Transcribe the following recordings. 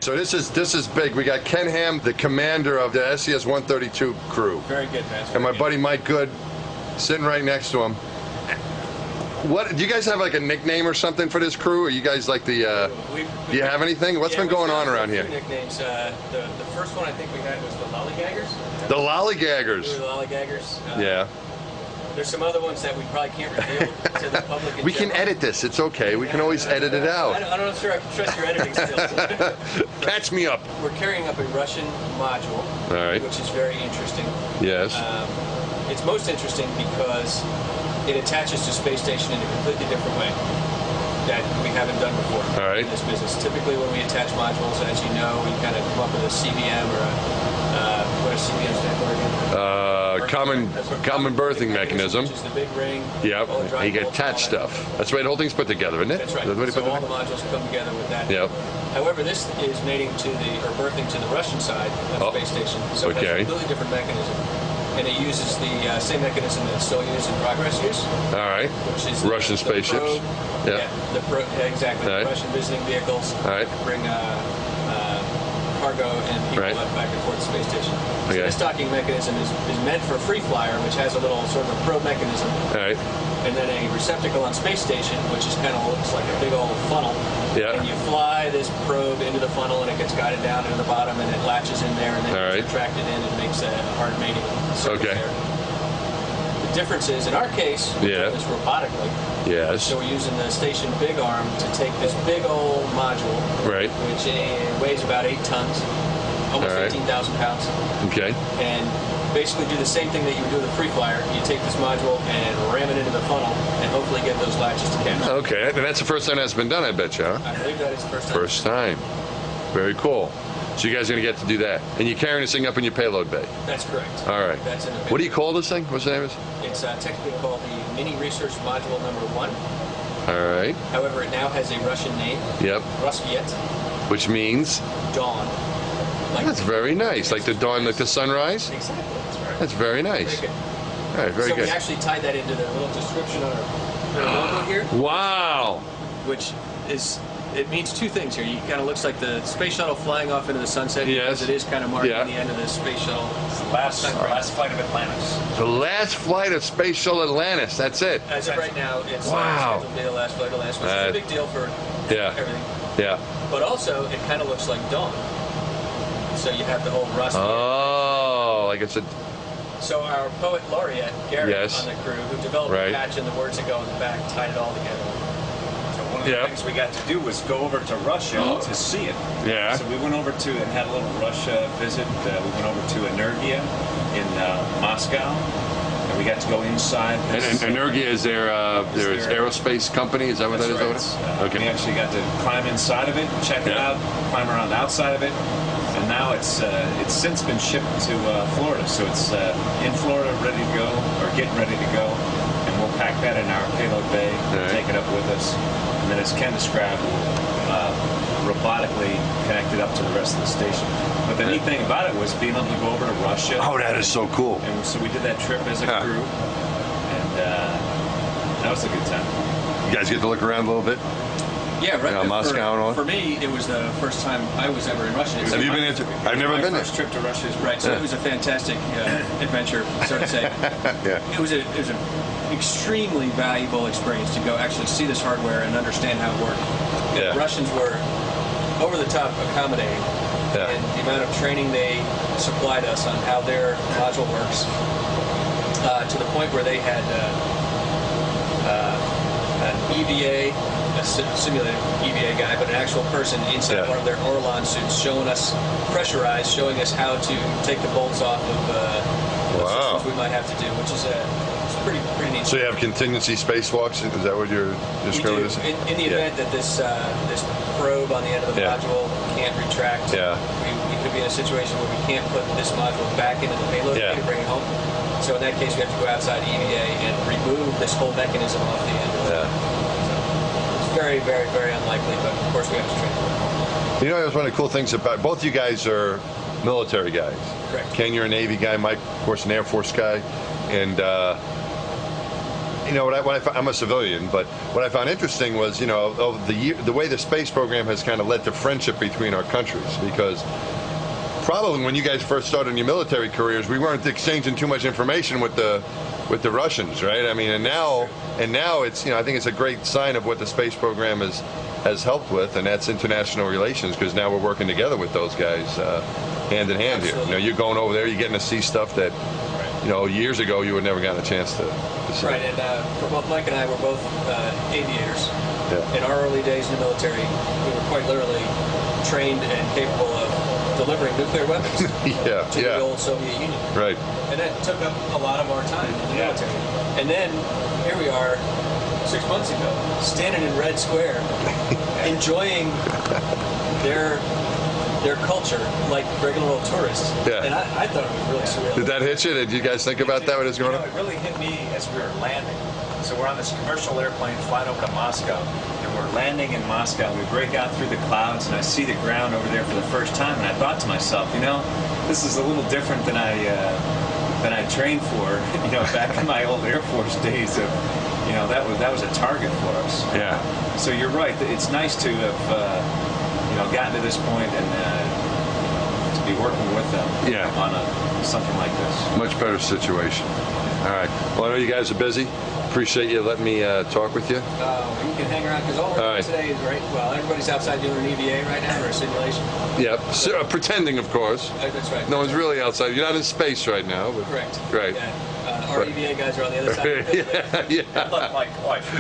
so this is big. We got Ken Ham, the commander of the SCS-132 crew. Very good, man. And my buddy Mike Good, sitting right next to him. What do you guys have, like a nickname or something for this crew? Are you guys like the? Do you have anything? What's been going on around here? Nicknames. The first one I think we had was the Lollygaggers. The Lollygaggers. We were the Lollygaggers. Yeah. There's some other ones that we probably can't reveal to the public. We can edit this. It's okay. We can always edit it out. I'm not sure I can trust your editing skills. Catch me up. We're carrying up a Russian module, all right, which is very interesting. Yes. It's most interesting because it attaches to space station in a completely different way that we haven't done before in this business. Typically when we attach modules, as you know, we kind of come up with a CBM or what does CBM stand for again? Common berthing mechanism. Which is the big ring. Yep. You get attached stuff. That's the way the whole thing's put together, isn't it? That's right. So all the modules come together with that. Yep. However, this is mating to berthing to the Russian side of the space station. So it has a completely different mechanism. And it uses the same mechanism that's still used in Progress use. All right. Which is Russian spaceships. Exactly. The Russian visiting vehicles bring cargo and people back and forth to the space station. So this docking mechanism is meant for a free flyer, which has a little sort of a probe mechanism. And then a receptacle on space station, which is kind of looks like a big old funnel. And you fly this probe into the funnel, and it gets guided down into the bottom, and it latches in there, and then it's retracted in and makes a hard mating surface there. The difference is, in our case, we do this robotically. So we're using the station big arm to take this big old module, which weighs about 8 tons, almost 18,000 pounds. And basically do the same thing that you would do with a free flyer. You take this module and ram it into the funnel and hopefully get those latches to catch. Okay, and that's the first time that's been done, I bet you, huh? I believe that is the first time. First time. Very cool. So you guys are going to get to do that. And you're carrying this thing up in your payload bay? That's correct. All right. That's in the what do you call this thing? What's the name of it? It's technically called the Mini Research Module number 1. All right. However, it now has a Russian name. Rassvet. Which means? Dawn. That's very nice. Like the dawn, like the sunrise? Exactly. That's right. That's very nice. Very good. All right, very good. So we actually tied that into the little description on our logo here. Wow. Which is, it means two things here. It kind of looks like the space shuttle flying off into the sunset because it is kind of marking the end of the space shuttle. It's the last flight of Atlantis. The last flight of Space Shuttle Atlantis. That's it. As of right now, it's scheduled to be the last flight of Atlantis, which is a big deal for everything. But also, it kind of looks like dawn. So you have the whole rust. Oh, like it's a. So our poet laureate, Gary, on the crew, who developed the patch and the words that go in the back, tied it all together. So one of the things we got to do was go over to Russia to see it. So we went over to and had a little Russia visit. We went over to Energia in Moscow. And we got to go inside. And Energia is their aerospace company. Is that what that is? Okay. We actually got to climb inside of it, check it out, climb around the outside of it. And now it's since been shipped to Florida, so it's in Florida, ready to go, or getting ready to go, and we'll pack that in our payload bay, take it up with us, and then as Ken described, robotically connect it up to the rest of the station. But the neat thing about it was being able to go over to Russia. Oh, that is so cool. And so we did that trip as a crew, and that was a good time. You guys get to look around a little bit? Yeah, right. Moscow and all. For me, it was the first time I was ever in Russia. Have you been into? I've never been there. My first trip to Russia, right? So it was a fantastic adventure, so to say. It was an extremely valuable experience to go actually see this hardware and understand how it worked. The Russians were over the top accommodating, and the amount of training they supplied us on how their module works, to the point where they had an EVA. A simulated EVA guy, but an actual person inside one of their Orlan suits, showing us, pressurized, showing us how to take the bolts off of systems we might have to do, which is it's pretty neat. So you have contingency spacewalks? Is that what you're describing? In the event that this probe on the end of the module can't retract, we could be in a situation where we can't put this module back into the payload to bring it home. So in that case, we have to go outside EVA and remove this whole mechanism off the end of it. Very, very, very unlikely, but of course we have to train for it. You know, that's one of the cool things about both you guys are military guys. Correct. Ken, you're a Navy guy. Mike, of course, an Air Force guy, and you know, I'm a civilian, but what I found interesting was, you know, the way the space program has kind of led to friendship between our countries, because probably when you guys first started in your military careers, we weren't exchanging too much information with the Russians, right? I mean, and now it's, you know, I think it's a great sign of what the space program has helped with, and that's international relations, because now we're working together with those guys hand in hand. Absolutely. Here. You know, you're going over there, you're getting to see stuff that, you know, years ago you would never gotten a chance to see. Right, and for both Mike and I were both aviators. Yeah. In our early days in the military, we were quite literally trained and capable of delivering nuclear weapons to the old Soviet Union. Right. And that took up a lot of our time in the military. And then here we are 6 months ago, standing in Red Square, enjoying their culture like regular old tourists. Yeah. And I thought it was really surreal. Did that hit you? Did you guys think about that when it was going on? It really hit me as we were landing. So we're on this commercial airplane flying over to Moscow, and we're landing in Moscow. We break out through the clouds, and I see the ground over there for the first time, and I thought to myself, you know, this is a little different than I trained for, you know, back in my old Air Force days. Of, you know, that was a target for us. Yeah. So you're right. It's nice to have, you know, gotten to this point and to be working with them on something like this. Much better situation. All right. Well, I know you guys are busy. Appreciate you letting me talk with you. You can hang around, because all we're doing today is, right, well, everybody's outside doing an EVA right now, or a simulation. Yeah, so, pretending, of course. That's right. No one's really outside. You're not in space right now. But, correct. Right. Yeah. Our EVA guys are on the other side of the building. Look like wife.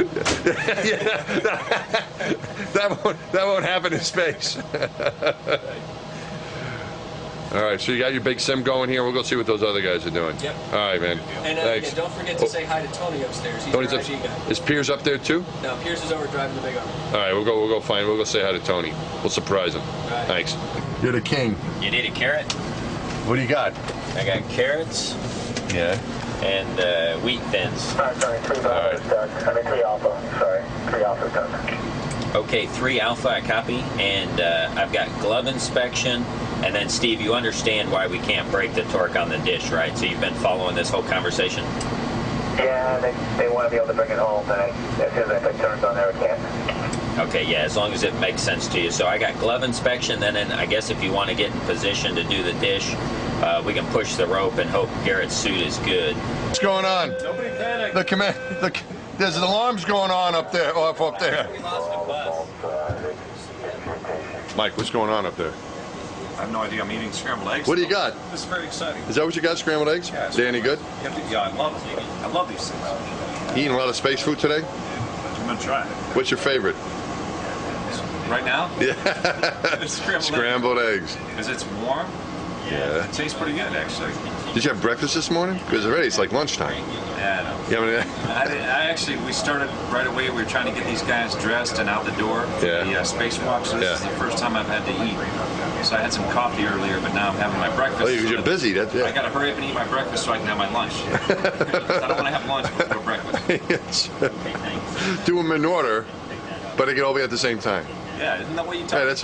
That won't happen in space. All right, so you got your big sim going here. We'll go see what those other guys are doing. Yep. All right, man. And thanks. don't forget to say hi to Tony upstairs. He's our IG guy. Is Piers up there too? No, Piers is over driving the big arm. All right, we'll go say hi to Tony. We'll surprise him. All right. Thanks. You're the king. You need a carrot? What do you got? I got carrots. Yeah. And wheat thins. Sorry, 3 alpha. Sorry, 3 alpha done. Okay, 3 alpha, I copy. And I've got glove inspection. And then, Steve, you understand why we can't break the torque on the dish, right? So you've been following this whole conversation? Yeah, they want to be able to bring it home, and as soon as I put turns on there, it can't. Okay, yeah, as long as it makes sense to you. So I got glove inspection, then I guess if you want to get in position to do the dish, we can push the rope and hope Garrett's suit is good. What's going on? Nobody panic. There's alarms going on up there, up there. We lost a bus. Mike, what's going on up there? I have no idea. I'm eating scrambled eggs. What do you got? This is very exciting. Is that what you got, scrambled eggs? Yeah. They any good? Yeah, I love it. I love these things. You eating a lot of space food today? I'm gonna try it. What's your favorite? Right now? Yeah. Scrambled eggs. Because it's warm. Yeah. It tastes pretty good, actually. Did you have breakfast this morning? Because already it's like lunchtime. Yeah, I know. Yeah, We started right away. We were trying to get these guys dressed and out the door for the spacewalk. So this is the first time I've had to eat. So I had some coffee earlier, but now I'm having my breakfast. Oh, you're busy. I got to hurry up and eat my breakfast so I can have my lunch. I don't want to have lunch before breakfast. Yes. Do them in order, but it can all be at the same time. Yeah, isn't that what you tell me? That's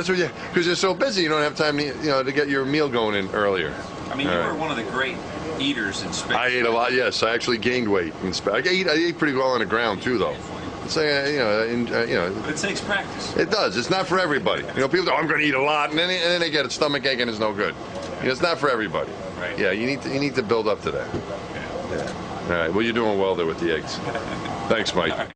what you, because you're so busy, you don't have time to get your meal going in earlier. I mean, you were one of the great eaters in space. I ate a lot. Yes, I actually gained weight in space. I ate pretty well on the ground too, though. It's like, But it takes practice. It does. It's not for everybody. People go, I'm going to eat a lot, and then they get a stomach ache and it's no good. It's not for everybody. Right. Yeah, you need to build up to that. Yeah. All right. Well, you're doing well there with the eggs. Thanks, Mike.